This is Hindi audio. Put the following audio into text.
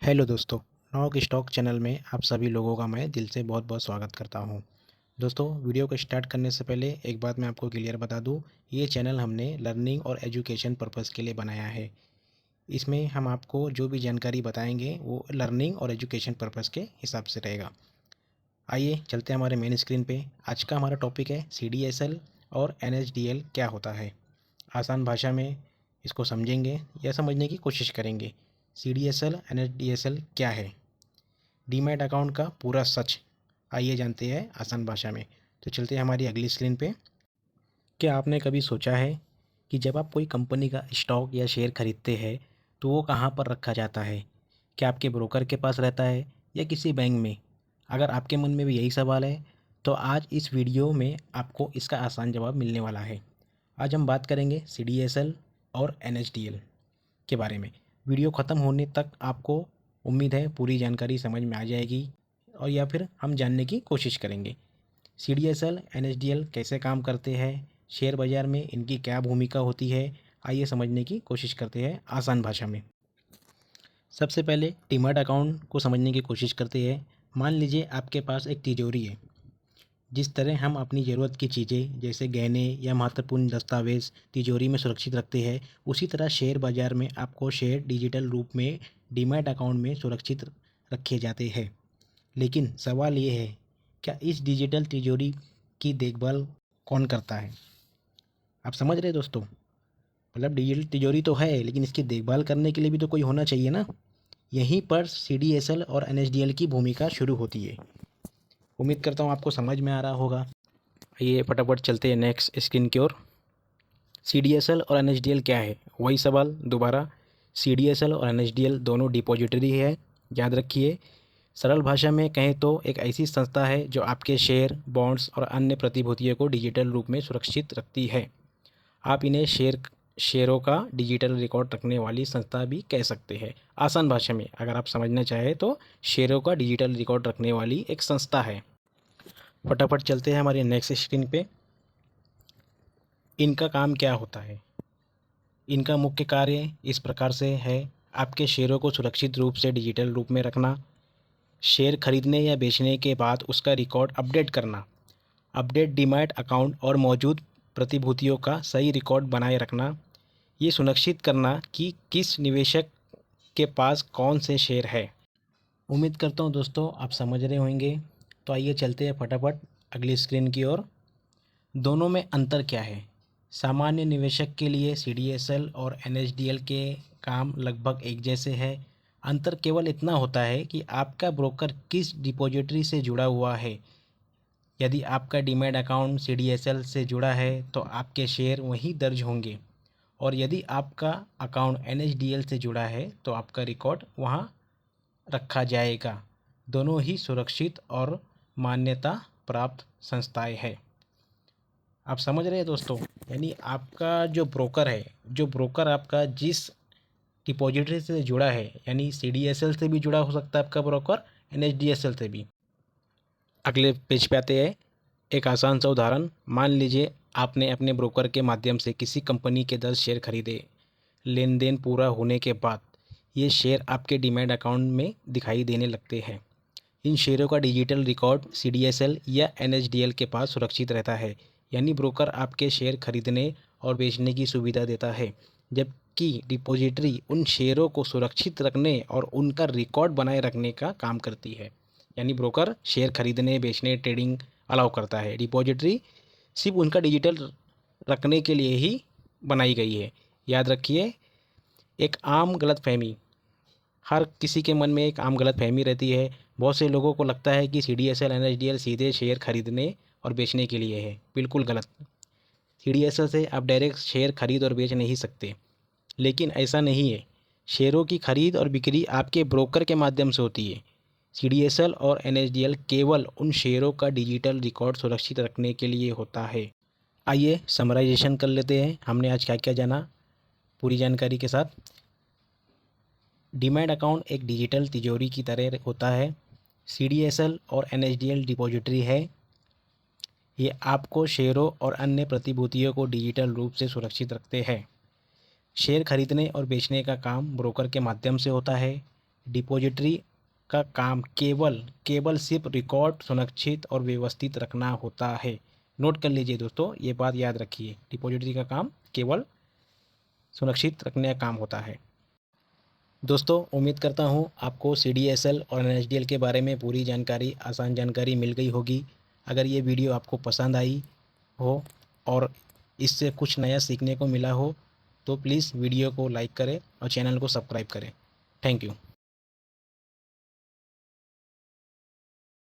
हेलो दोस्तों, नॉक स्टॉक चैनल में आप सभी लोगों का मैं दिल से बहुत बहुत स्वागत करता हूं। दोस्तों, वीडियो को स्टार्ट करने से पहले एक बात मैं आपको क्लियर बता दूं, ये चैनल हमने लर्निंग और एजुकेशन पर्पस के लिए बनाया है। इसमें हम आपको जो भी जानकारी बताएंगे वो लर्निंग और एजुकेशन पर्पस के हिसाब से रहेगा। आइए चलते हैं हमारे मेन स्क्रीन पे। आज का हमारा टॉपिक है CDSL और NSDL क्या होता है। आसान भाषा में इसको समझेंगे या समझने की कोशिश करेंगे। CDSL NSDL क्या है, डीमैट अकाउंट का पूरा सच, आइए जानते हैं आसान भाषा में। तो चलते हैं हमारी अगली स्क्रीन पे। क्या आपने कभी सोचा है कि जब आप कोई कंपनी का स्टॉक या शेयर खरीदते हैं तो वो कहाँ पर रखा जाता है? क्या आपके ब्रोकर के पास रहता है या किसी बैंक में? अगर आपके मन में भी यही सवाल है तो आज इस वीडियो में आपको इसका आसान जवाब मिलने वाला है। आज हम बात करेंगे CDSL और NSDL के बारे में। वीडियो ख़त्म होने तक आपको उम्मीद है पूरी जानकारी समझ में आ जाएगी और या फिर हम जानने की कोशिश करेंगे। CDSL NSDL कैसे काम करते हैं, शेयर बाज़ार में इनकी क्या भूमिका होती है, आइए समझने की कोशिश करते हैं आसान भाषा में। सबसे पहले डीमैट अकाउंट को समझने की कोशिश करते हैं। मान लीजिए आपके पास एक तिजोरी है। जिस तरह हम अपनी ज़रूरत की चीज़ें जैसे गहने या महत्वपूर्ण दस्तावेज़ तिजोरी में सुरक्षित रखते हैं, उसी तरह शेयर बाज़ार में आपको शेयर डिजिटल रूप में डीमैट अकाउंट में सुरक्षित रखे जाते हैं। लेकिन सवाल ये है, क्या इस डिजिटल तिजोरी की देखभाल कौन करता है? आप समझ रहे हैं दोस्तों? मतलब डिजिटल तिजोरी तो है लेकिन इसकी देखभाल करने के लिए भी तो कोई होना चाहिए ना। यहीं पर CDSL और NSDL की भूमिका शुरू होती है। उम्मीद करता हूँ आपको समझ में आ रहा होगा। आइए फटाफट चलते हैं नेक्स्ट स्क्रीन की ओर। CDSL और NSDL क्या है, वही सवाल दोबारा। CDSL और NSDL दोनों डिपॉजिटरी है, याद रखिए। सरल भाषा में कहें तो एक ऐसी संस्था है जो आपके शेयर, बॉन्ड्स और अन्य प्रतिभूतियों को डिजिटल रूप में सुरक्षित रखती है। आप इन्हें शेयरों का डिजिटल रिकॉर्ड रखने वाली संस्था भी कह सकते हैं। आसान भाषा में अगर आप समझना चाहें तो शेयरों का डिजिटल रिकॉर्ड रखने वाली एक संस्था है। फटाफट चलते हैं हमारी नेक्स्ट स्क्रीन पे। इनका काम क्या होता है? इनका मुख्य कार्य इस प्रकार से है। आपके शेयरों को सुरक्षित रूप से डिजिटल रूप में रखना, शेयर खरीदने या बेचने के बाद उसका रिकॉर्ड अपडेट करना, अपडेट डीमैट अकाउंट और मौजूद प्रतिभूतियों का सही रिकॉर्ड बनाए रखना, ये सुनिश्चित करना कि किस निवेशक के पास कौन से शेयर है। उम्मीद करता हूँ दोस्तों आप समझ रहे होंगे। तो आइए चलते हैं फटाफट अगली स्क्रीन की ओर। दोनों में अंतर क्या है? सामान्य निवेशक के लिए CDSL और NSDL के काम लगभग एक जैसे है। अंतर केवल इतना होता है कि आपका ब्रोकर किस डिपॉजिटरी से जुड़ा हुआ है। यदि आपका डीमैट अकाउंट CDSL से जुड़ा है तो आपके शेयर वहीं दर्ज होंगे, और यदि आपका अकाउंट NSDL से जुड़ा है तो आपका रिकॉर्ड वहाँ रखा जाएगा। दोनों ही सुरक्षित और मान्यता प्राप्त संस्थाएं हैं। आप समझ रहे हैं दोस्तों? यानी आपका जो ब्रोकर है, जो ब्रोकर आपका जिस डिपॉजिटरी से जुड़ा है, यानी CDSL से भी जुड़ा हो सकता है आपका ब्रोकर, NSDL से भी। अगले पेज पे आते हैं। एक आसान सा उदाहरण, मान लीजिए आपने अपने ब्रोकर के माध्यम से किसी कंपनी के 10 शेयर खरीदे। लेन देन पूरा होने के बाद ये शेयर आपके डीमैट अकाउंट में दिखाई देने लगते हैं। इन शेयरों का डिजिटल रिकॉर्ड CDSL या NSDL के पास सुरक्षित रहता है। यानी ब्रोकर आपके शेयर खरीदने और बेचने की सुविधा देता है, जबकि डिपॉजिटरी उन शेयरों को सुरक्षित रखने और उनका रिकॉर्ड बनाए रखने का काम करती है। यानी ब्रोकर शेयर खरीदने, बेचने, ट्रेडिंग अलाउ करता है, डिपॉजिटरी सिर्फ उनका डिजिटल रखने के लिए ही बनाई गई है। याद रखिए, एक आम गलतफहमी, हर किसी के मन में एक आम गलतफहमी रहती है। बहुत से लोगों को लगता है कि CDSL NSDL सीधे शेयर खरीदने और बेचने के लिए है। बिल्कुल गलत। CDSL से आप डायरेक्ट शेयर खरीद और बेच नहीं सकते, लेकिन ऐसा नहीं है। शेयरों की खरीद और बिक्री आपके ब्रोकर के माध्यम से होती है। CDSL और NSDL केवल उन शेयरों का डिजिटल रिकॉर्ड सुरक्षित रखने के लिए होता है। आइए समराइजेशन कर लेते हैं, हमने आज क्या क्या जाना पूरी जानकारी के साथ। डीमैट अकाउंट एक डिजिटल तिजोरी की तरह होता है। CDSL और NSDL डिपॉजिटरी है। ये आपको शेयरों और अन्य प्रतिभूतियों को डिजिटल रूप से सुरक्षित रखते हैं। शेयर खरीदने और बेचने का काम ब्रोकर के माध्यम से होता है। डिपॉजिटरी का काम केवल सिर्फ रिकॉर्ड सुरक्षित और व्यवस्थित रखना होता है। नोट कर लीजिए दोस्तों, ये बात याद रखिए, डिपॉजिटरी का काम केवल सुरक्षित रखने का काम होता है। दोस्तों उम्मीद करता हूँ आपको CDSL और NSDL के बारे में पूरी जानकारी, आसान जानकारी मिल गई होगी। अगर ये वीडियो आपको पसंद आई हो और इससे कुछ नया सीखने को मिला हो तो प्लीज़ वीडियो को लाइक करें और चैनल को सब्सक्राइब करें। Thank you.